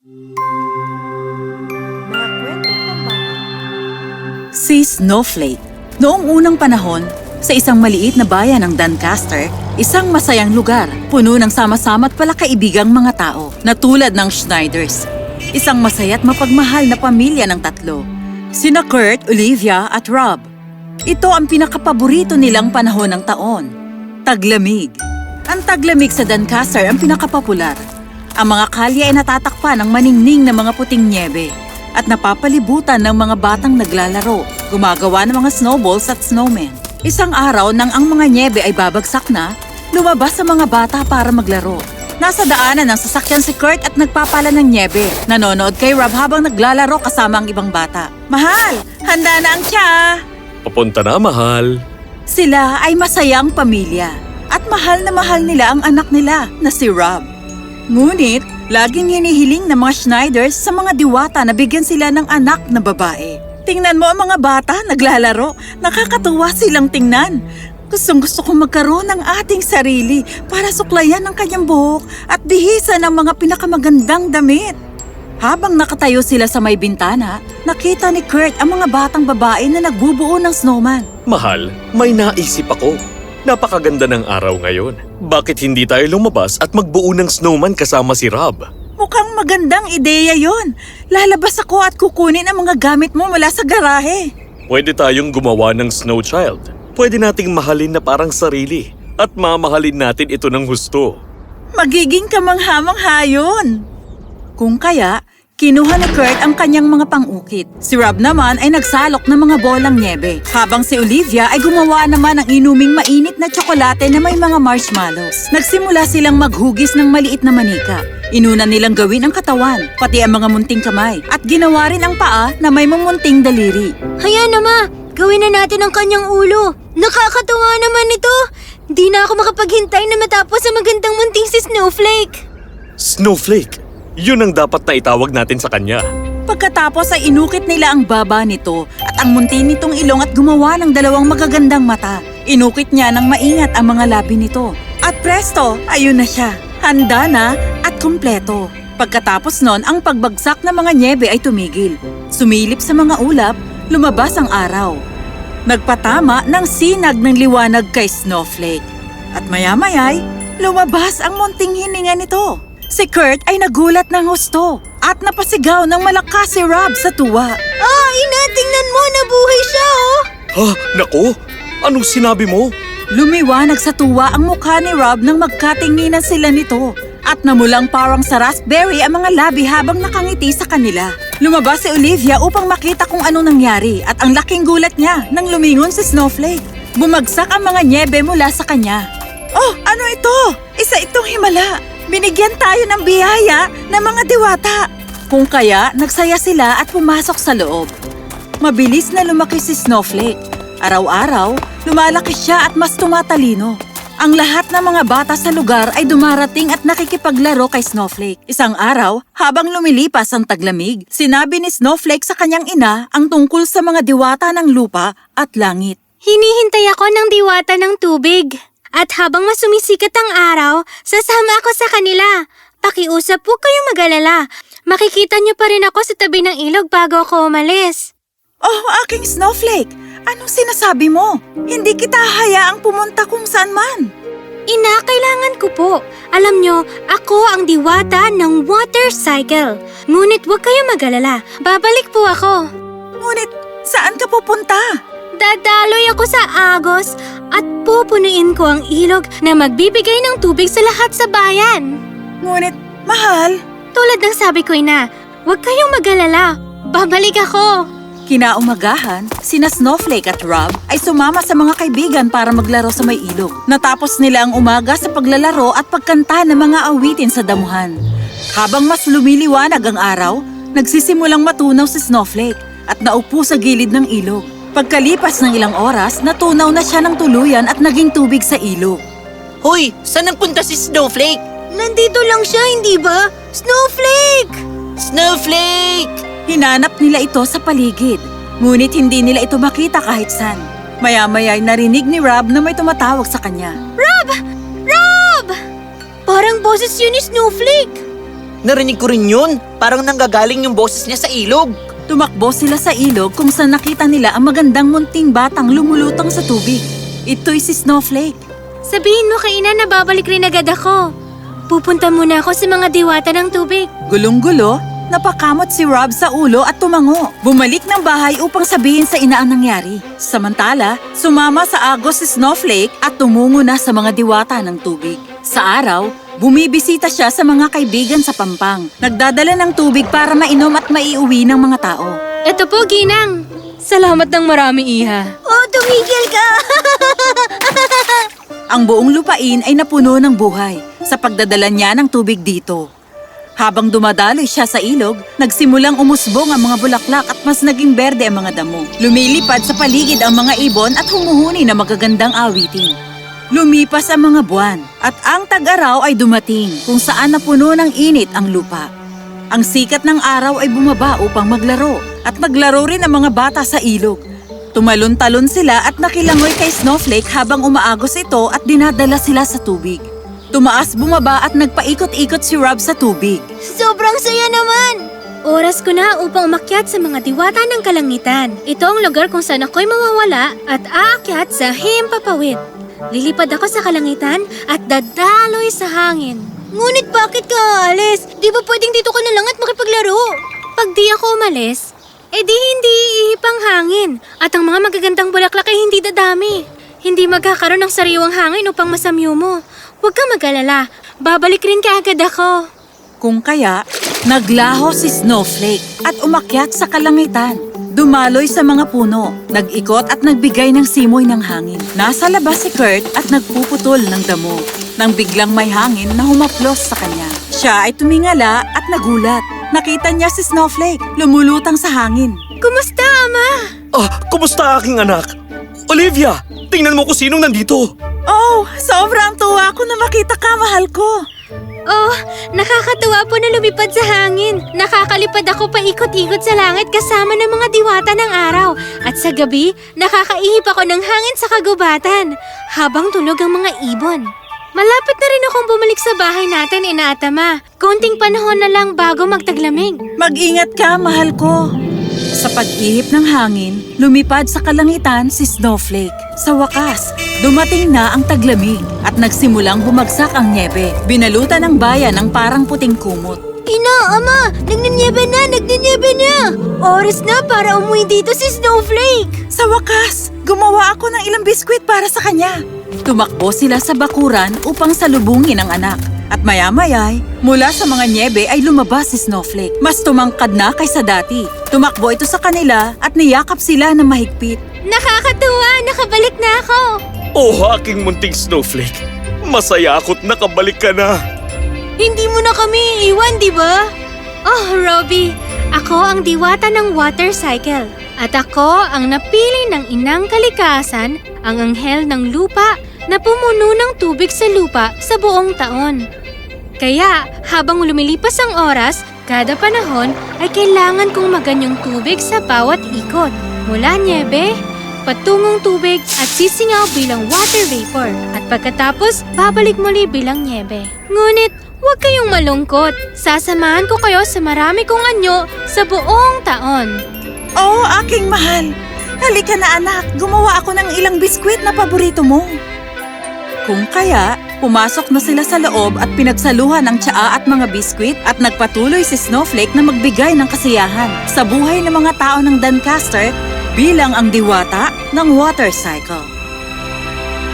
Mga kwentong pambata. Si Snowflake. Noong unang panahon, sa isang maliit na bayan ng Doncaster, isang masayang lugar, puno ng sama-sama at palakaibigang mga tao, na tulad ng Schneiders. Isang masaya at mapagmahal na pamilya ng tatlo, sina Kurt, Olivia at Rob. Ito ang pinakapaborito nilang panahon ng taon, taglamig. Ang taglamig sa Doncaster ang pinakapopular. Ang mga kalye ay natatakpan ng maningning na mga puting nyebe at napapalibutan ng mga batang naglalaro, gumagawa ng mga snowballs at snowmen. Isang araw nang ang mga nyebe ay babagsak na, lumabas sa mga bata para maglaro. Nasa daanan ng sasakyan si Kurt at nagpapala ng nyebe. Nanonood kay Rob habang naglalaro kasama ang ibang bata. Mahal, handa na ang tsa! Papunta na, mahal. Sila ay masayang pamilya at mahal nila ang anak nila na si Rob. Ngunit, laging hinihiling ng mga Schneiders sa mga diwata na bigyan sila ng anak na babae. Tingnan mo ang mga bata naglalaro, nakakatuwa silang tingnan. Gustong-gusto kong magkaroon ng ating sarili para suklayan ang kanyang buhok at bihisan ng mga pinakamagandang damit. Habang nakatayo sila sa may bintana, nakita ni Kurt ang mga batang babae na nagbubuo ng snowman. Mahal, may naisip ako. Napakaganda ng araw ngayon. Bakit hindi tayo lumabas at magbuo ng snowman kasama si Rob? Mukhang magandang ideya yon. Lalabas ako at kukunin ang mga gamit mo mula sa garahe. Pwede tayong gumawa ng snow child. Pwede nating mahalin na parang sarili. At mamahalin natin ito ng husto. Magiging kamangha-mangha yun. Kung kaya, kinuha ni Kurt ang kanyang mga pang-ukit. Si Rob naman ay nagsalok ng mga bolang nyebe, habang si Olivia ay gumawa naman ng inuming mainit na tsokolate na may mga marshmallows. Nagsimula silang maghugis ng maliit na manika. Inuna nilang gawin ang katawan, pati ang mga munting kamay, at ginawa rin ang paa na may mamunting daliri. Hayaan na ma, gawin na natin ang kanyang ulo. Nakakatuwa naman ito. Di na ako makapaghintay na matapos ang magandang munting si Snowflake. Snowflake! Yun ang dapat na itawag natin sa kanya. Pagkatapos ay inukit nila ang baba nito at ang munti nitong ilong at gumawa ng dalawang magagandang mata. Inukit niya ng maingat ang mga labi nito. At presto, ayun na siya. Handa na at kumpleto. Pagkatapos nun, ang pagbagsak ng mga nyebe ay tumigil. Sumilip sa mga ulap, lumabas ang araw. Nagpatama ng sinag ng liwanag kay Snowflake. At maya-maya'y lumabas ang munting hininga nito. Si Kurt ay nagulat ng husto at napasigaw ng malakas si Rob sa tuwa. Ina, tingnan mo, nabuhay siya oh. Ha? Naku! Anong sinabi mo? Lumiwanag sa tuwa ang mukha ni Rob nang magkatinginan sila nito. At namulang parang sa raspberry ang mga labi habang nakangiti sa kanila. Lumabas si Olivia upang makita kung ano nangyari at ang laking gulat niya nang lumingon si Snowflake. Bumagsak ang mga nyebe mula sa kanya. Oh, ano ito? Isa itong himala. Binigyan tayo ng biyaya ng mga diwata. Kung kaya, nagsaya sila at pumasok sa loob. Mabilis na lumaki si Snowflake. Araw-araw, lumalaki siya at mas tumatalino. Ang lahat ng mga bata sa lugar ay dumarating at nakikipaglaro kay Snowflake. Isang araw, habang lumilipas ang taglamig, sinabi ni Snowflake sa kanyang ina ang tungkol sa mga diwata ng lupa at langit. Hinihintay ako ng diwata ng tubig. At habang mas sumisikat ang araw, sasama ako sa kanila. Pakiusap po kayong mag-alala. Makikita niyo pa rin ako sa tabi ng ilog bago ako umalis. Oh, aking Snowflake! Anong sinasabi mo? Hindi kita hayaang pumunta kung saan man. Ina, kailangan ko po. Alam niyo, ako ang diwata ng water cycle. Ngunit huwag kayong mag-alala. Babalik po ako. Ngunit, saan ka pupunta? Dadaloy ako sa Agos at pupunuin ko ang ilog na magbibigay ng tubig sa lahat sa bayan. Ngunit, mahal. Tulad ng sabi ko, Ina, huwag kayong mag-alala. Babalik ako. Kinaumagahan, sina Snowflake at Rob ay sumama sa mga kaibigan para maglaro sa may ilog. Natapos nila ang umaga sa paglalaro at pagkanta ng mga awitin sa damuhan. Habang mas lumiliwanag ang araw, nagsisimulang matunaw si Snowflake at naupo sa gilid ng ilog. Pagkalipas ng ilang oras, natunaw na siya ng tuluyan at naging tubig sa ilog. Hoy, saan nagpunta si Snowflake? Nandito lang siya, hindi ba? Snowflake! Snowflake! Hinanap nila ito sa paligid, ngunit hindi nila ito makita kahit saan. Maya-maya ay narinig ni Rob na may tumatawag sa kanya. Rob! Rob! Parang boses yun ni Snowflake. Narinig ko rin yun. Parang nanggagaling yung boses niya sa ilog. Tumakbo sila sa ilog kung saan nakita nila ang magandang munting batang lumulutang sa tubig. Ito'y si Snowflake. Sabihin mo kay Ina na babalik rin agad ako. Pupunta muna ako sa mga diwata ng tubig. Gulong-gulo, napakamot si Rob sa ulo at tumango. Bumalik ng bahay upang sabihin sa ina ang nangyari. Samantala, sumama sa agos si Snowflake at tumungo na sa mga diwata ng tubig. Sa araw, bumibisita siya sa mga kaibigan sa Pampang. Nagdadala ng tubig para mainom at maiuwi ng mga tao. Ito po, Ginang. Salamat ng marami, Iha. Oh, tumigil ka! Ang buong lupain ay napuno ng buhay sa pagdadala niya ng tubig dito. Habang dumadaloy siya sa ilog, nagsimulang umusbong ang mga bulaklak at mas naging berde ang mga damo. Lumilipad sa paligid ang mga ibon at humuhuni ng magagandang awitin. Lumipas ang mga buwan at ang tag-araw ay dumating kung saan napuno ng init ang lupa. Ang sikat ng araw ay bumaba upang maglaro at naglaro rin ang mga bata sa ilog. Tumalon-talon sila at nakilangoy kay Snowflake habang umaagos ito at dinadala sila sa tubig. Tumaas bumaba at nagpaikot-ikot si Rob sa tubig. Sobrang saya naman! Oras ko na upang umakyat sa mga diwata ng kalangitan. Ito ang lugar kung saan ako'y mawawala at aakyat sa himpapawid. Lilipad ako sa kalangitan at dadaloy sa hangin. Ngunit bakit ka aalis? Di ba pwedeng dito ka na lang at makipaglaro? Pag di ako umalis, di hindi iihip ang hangin at ang mga magagandang bulaklak ay hindi dadami. Hindi magkakaroon ng sariwang hangin upang masamyo mo. Huwag kang mag-alala, babalik rin kaagad ako. Kung kaya, naglaho si Snowflake at umakyat sa kalangitan. Dumaloy sa mga puno, nag-ikot at nagbigay ng simoy ng hangin. Nasa labas si Kurt at nagpuputol ng damo. Nang biglang may hangin na humaplos sa kanya. Siya ay tumingala at nagulat. Nakita niya si Snowflake, lumulutang sa hangin. Kumusta, Ama? Kumusta aking anak? Olivia, tingnan mo kung sinong nandito. Oh, sobrang tuwa ako na makita ka, mahal ko. Oh, nakakatuwa po na lumipad sa hangin. Nakakalipad ako paikot-ikot sa langit kasama ng mga diwata ng araw. At sa gabi, nakakaihip ako ng hangin sa kagubatan habang tulog ang mga ibon. Malapit na rin akong bumalik sa bahay natin, Ina at Ama. Konting panahon na lang bago magtaglamig. Mag-ingat ka, mahal ko. Sa pag-ihip ng hangin, lumipad sa kalangitan si Snowflake. Sa wakas, dumating na ang taglamig at nagsimulang bumagsak ang nyebe. Binalutan ng bayan ng parang puting kumot. Ina, Ama, nagninyebe na! Oras na para umuwi dito si Snowflake! Sa wakas, gumawa ako ng ilang biskwit para sa kanya. Tumakbo sila sa bakuran upang salubungin ang anak. At maya-maya'y, mula sa mga nyebe ay lumabas si Snowflake. Mas tumangkad na kaysa dati. Tumakbo ito sa kanila at niyakap sila ng mahigpit. Nakakatuwa! Nakabalik na ako! Oh, aking munting Snowflake. Masaya ako't nakabalik ka na. Hindi mo na kami iiwan, di ba? Oh, Robbie, ako ang diwata ng water cycle. At ako ang napili ng inang kalikasan, ang anghel ng lupa na pumuno ng tubig sa lupa sa buong taon. Kaya, habang lumilipas ang oras, kada panahon ay kailangan kong maganyong tubig sa bawat ikot. Mula nyebe, patungong tubig at sisingaw bilang water vapor. At pagkatapos, babalik muli bilang nyebe. Ngunit, huwag kayong malungkot. Sasamahan ko kayo sa marami kong anyo sa buong taon. Oh, aking mahal. Halika na anak, gumawa ako ng ilang biskwit na paborito mo. Kung kaya, pumasok na sila sa loob at pinagsaluhan ang tsaa at mga biskwit at nagpatuloy si Snowflake na magbigay ng kasiyahan sa buhay ng mga tao ng Doncaster bilang ang diwata ng water cycle.